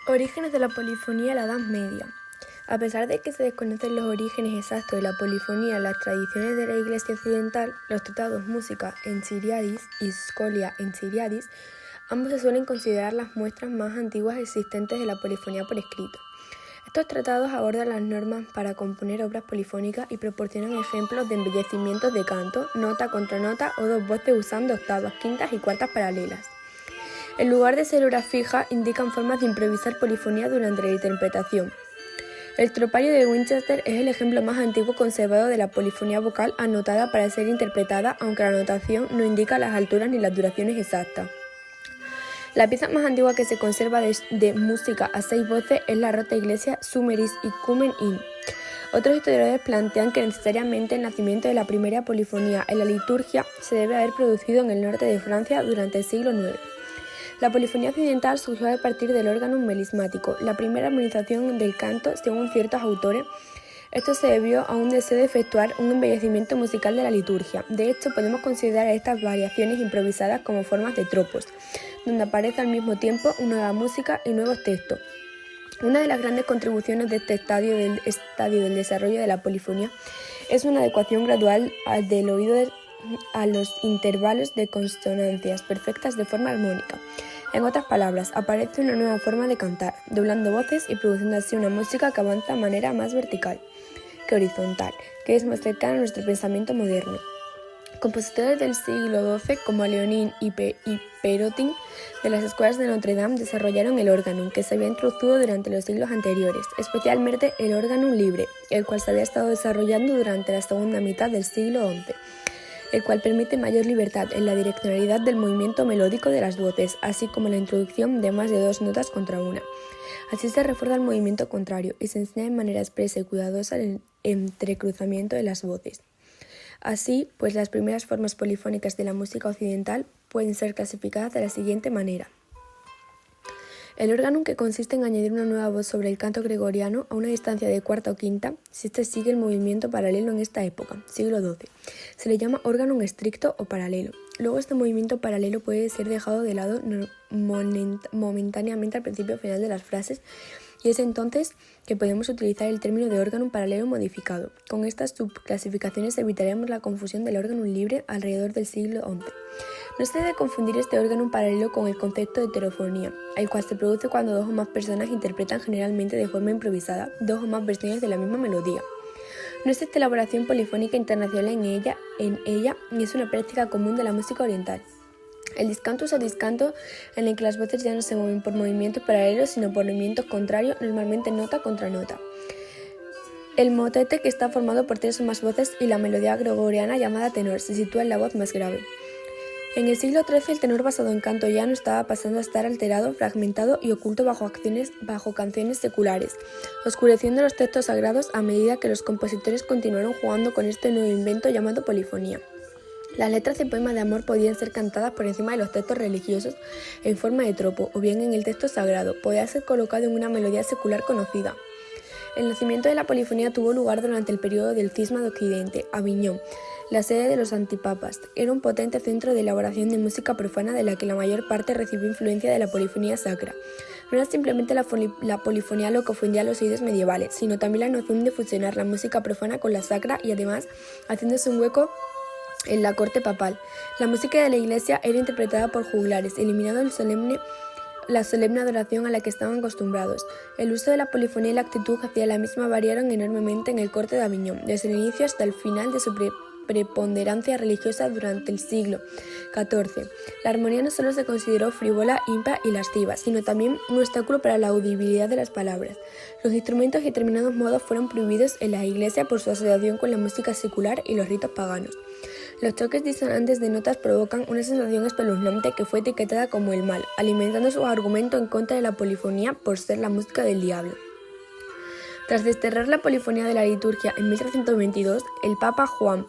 Orígenes de la polifonía en la Edad Media. A pesar de que se desconocen los orígenes exactos de la polifonía en las tradiciones de la Iglesia occidental, los tratados Musica Enchiriadis y Scholia Enchiriadis, ambos se suelen considerar las muestras más antiguas existentes de la polifonía por escrito. Estos tratados abordan las normas para componer obras polifónicas y proporcionan ejemplos de embellecimientos de canto, nota contra nota o dos voces usando octavas, quintas y cuartas paralelas. En lugar de ser horas fijas, indican formas de improvisar polifonía durante la interpretación. El tropario de Winchester es el ejemplo más antiguo conservado de la polifonía vocal anotada para ser interpretada, aunque la notación no indica las alturas ni las duraciones exactas. La pieza más antigua que se conserva de música a 6 voces es la rota iglesia Sumeris Icumen In. Otros historiadores plantean que necesariamente el nacimiento de la primera polifonía en la liturgia se debe haber producido en el norte de Francia durante el siglo IX. La polifonía occidental surgió a partir del órgano melismático, la primera armonización del canto, según ciertos autores. Esto se debió a un deseo de efectuar un embellecimiento musical de la liturgia. De hecho, podemos considerar estas variaciones improvisadas como formas de tropos, donde aparece al mismo tiempo nueva música y nuevos textos. Una de las grandes contribuciones de este estadio del desarrollo de la polifonía es una adecuación gradual del oído a los intervalos de consonancias perfectas de forma armónica. En otras palabras, aparece una nueva forma de cantar, doblando voces y produciendo así una música que avanza de manera más vertical que horizontal, que es más cercana a nuestro pensamiento moderno. Compositores del siglo XII como Léonin y Pérotin de las escuelas de Notre Dame desarrollaron el órganum, que se había introducido durante los siglos anteriores, especialmente el órganum libre, el cual se había estado desarrollando durante la segunda mitad del siglo XI, el cual permite mayor libertad en la direccionalidad del movimiento melódico de las voces, así como la introducción de más de 2 notas contra una. Así se refuerza el movimiento contrario y se enseña de manera expresa y cuidadosa el entrecruzamiento de las voces. Así, pues las primeras formas polifónicas de la música occidental pueden ser clasificadas de la siguiente manera. El órganum, que consiste en añadir una nueva voz sobre el canto gregoriano a una distancia de cuarta o quinta, si éste sigue el movimiento paralelo en esta época, siglo XII. Se le llama órganum estricto o paralelo. Luego este movimiento paralelo puede ser dejado de lado momentáneamente al principio o final de las frases, y es entonces que podemos utilizar el término de órganum paralelo modificado. Con estas subclasificaciones evitaremos la confusión del órganum libre alrededor del siglo XI. No se debe confundir este órganum paralelo con el concepto de heterofonía, el cual se produce cuando 2 o más personas interpretan generalmente de forma improvisada 2 o más versiones de la misma melodía. No existe elaboración polifónica internacional en ella ni es una práctica común de la música oriental. El discantus o discanto, en el que las voces ya no se mueven por movimientos paralelos sino por movimientos contrarios, normalmente nota contra nota. El motete, que está formado por 3 o más voces, y la melodía gregoriana llamada tenor se sitúa en la voz más grave. En el siglo XIII el tenor basado en canto llano estaba pasando a estar alterado, fragmentado y oculto bajo canciones seculares, oscureciendo los textos sagrados a medida que los compositores continuaron jugando con este nuevo invento llamado polifonía. Las letras de poemas de amor podían ser cantadas por encima de los textos religiosos en forma de tropo, o bien en el texto sagrado, podía ser colocado en una melodía secular conocida. El nacimiento de la polifonía tuvo lugar durante el periodo del Cisma de Occidente. Aviñón, la sede de los antipapas, era un potente centro de elaboración de música profana de la que la mayor parte recibió influencia de la polifonía sacra. No era simplemente la polifonía lo que ofendía a los oídos medievales, sino también la noción de fusionar la música profana con la sacra y además haciéndose un hueco en la corte papal. La música de la iglesia era interpretada por juglares, eliminando la solemne adoración a la que estaban acostumbrados. El uso de la polifonía y la actitud hacia la misma variaron enormemente en el corte de Aviñón, desde el inicio hasta el final de su preponderancia religiosa durante el siglo XIV. La armonía no solo se consideró frívola, impía y lasciva, sino también un obstáculo para la audibilidad de las palabras. Los instrumentos y determinados modos fueron prohibidos en la iglesia por su asociación con la música secular y los ritos paganos. Los choques disonantes de notas provocan una sensación espeluznante que fue etiquetada como el mal, alimentando su argumento en contra de la polifonía por ser la música del diablo. Tras desterrar la polifonía de la liturgia en 1322, el Papa Juan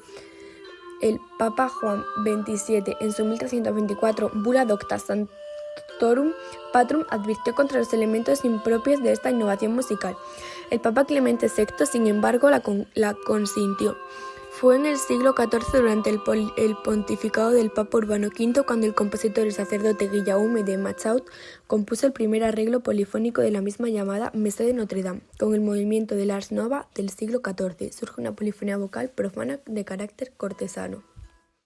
XXVII, en su 1324 Bula Docta Sanctorum Patrum, advirtió contra los elementos impropios de esta innovación musical. El Papa Clemente VI, sin embargo, la consintió. Fue en el siglo XIV, durante el pontificado del Papa Urbano V, cuando el compositor y sacerdote Guillaume de Machaut compuso el primer arreglo polifónico de la misma llamada Messe de Notre-Dame. Con el movimiento del Ars Nova del siglo XIV surge una polifonía vocal profana de carácter cortesano.